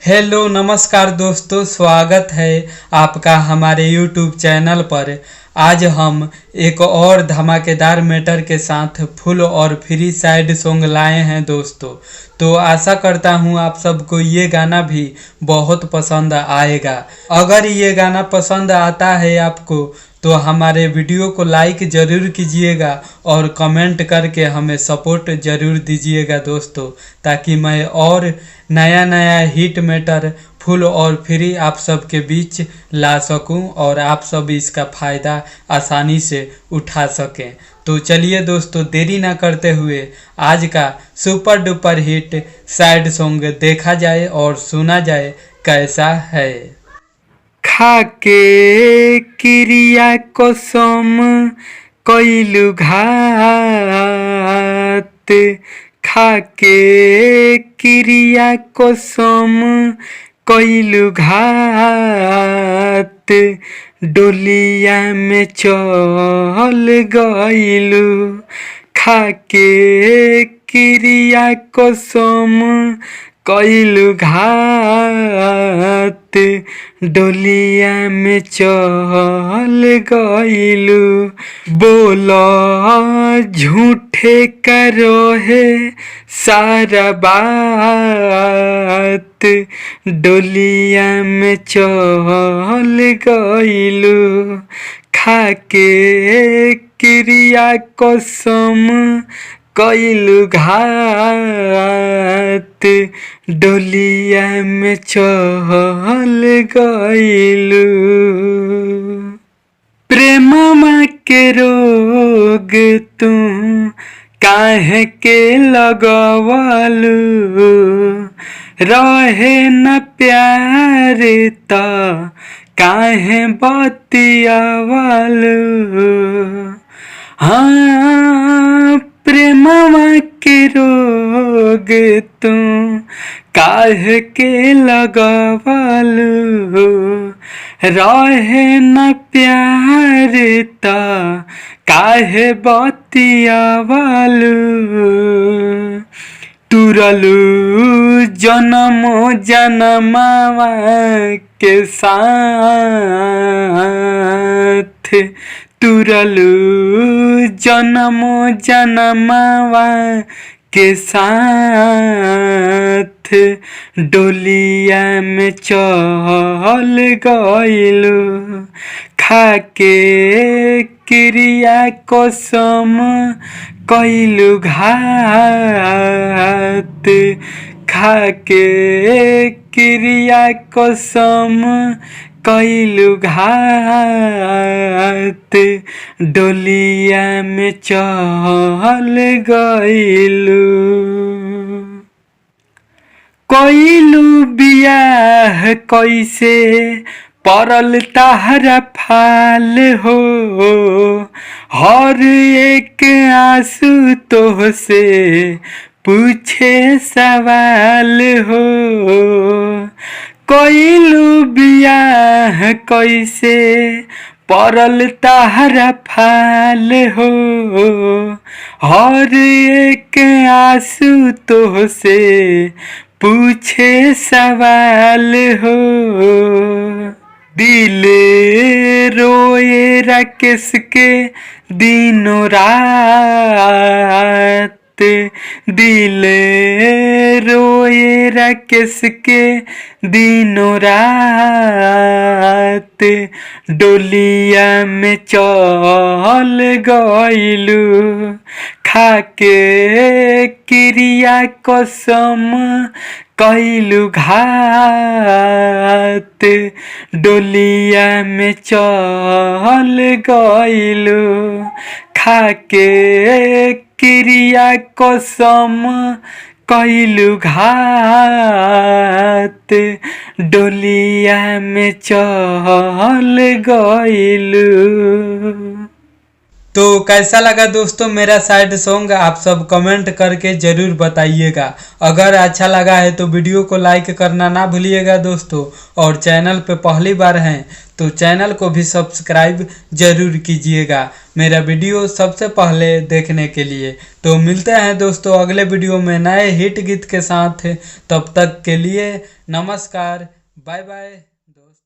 Hello नमस्कार दोस्तों, स्वागत है आपका हमारे YouTube चैनल पर। आज हम एक और धमाकेदार मैटर के साथ फुल और फ्री साइड सॉन्ग लाए हैं दोस्तों। तो आशा करता हूँ आप सबको ये गाना भी बहुत पसंद आएगा। अगर ये गाना पसंद आता है आपको तो हमारे वीडियो को लाइक ज़रूर कीजिएगा और कमेंट करके हमें सपोर्ट ज़रूर दीजिएगा दोस्तों, ताकि मैं और नया हिट मैटर फुल और फ्री आप सबके बीच ला सकूं और आप सब इसका फ़ायदा आसानी से उठा सकें। तो चलिए दोस्तों, देरी ना करते हुए आज का super duper hit sad song देखा जाए और सुना जाए कैसा है। खाके क्रिया कसम कइलु घात, खाके क्रिया कसम कइलु घात, डोलिया में चल गइलु। खाके क्रिया कसम कइलु घात, डोलिया में चल गइलु। बोला झूठे करो है सारा बात, डोलिया में चल गइलु। खाके क्रिया कसम कइलु घात, डोलिया में चल गइलु। प्रेममा के रोग तू काहे के लगवलु, रहे न प्यार त काहे बतियावलु। हाँ, प्रेमवा के रोग तू काहे के लगवलु, रहे न प्यार त काहे बतियावलु। तुरलु जन्मो जन्मवा के साथ, तुरलु जन्मो जन्मवा के साथ, डोलिया में चल गइलु। खाके क्रिया कसम कइलु घात, खाके क्रिया कसम कइलु घात, डोलिया में चल गइलु। कइलु बियाह कैसे परल तहरा फाल हो, हर एक आंसू तोह से पूछे सवाल हो। कइलु बियाह कैसे परल तहरा फाल हो, हर एक आंसू तोह से पूछे सवाल हो। दिल रोए राकेश के दिनों रात, दिल रोए राकेश के दिनों रात, डोलिया में चल गइलु। खाके क्रिया कसम कइलु घात, डोलिया में चल गइलु। खाके क्रिया कसम कइलु घात, डोलिया में चल गइलु। तो कैसा लगा दोस्तों मेरा साइड सॉन्ग, आप सब कमेंट करके ज़रूर बताइएगा। अगर अच्छा लगा है तो वीडियो को लाइक करना ना भूलिएगा दोस्तों, और चैनल पे पहली बार हैं तो चैनल को भी सब्सक्राइब जरूर कीजिएगा मेरा वीडियो सबसे पहले देखने के लिए। तो मिलते हैं दोस्तों अगले वीडियो में नए हिट गीत के साथ। तब तक के लिए नमस्कार, बाय बाय दोस्तों।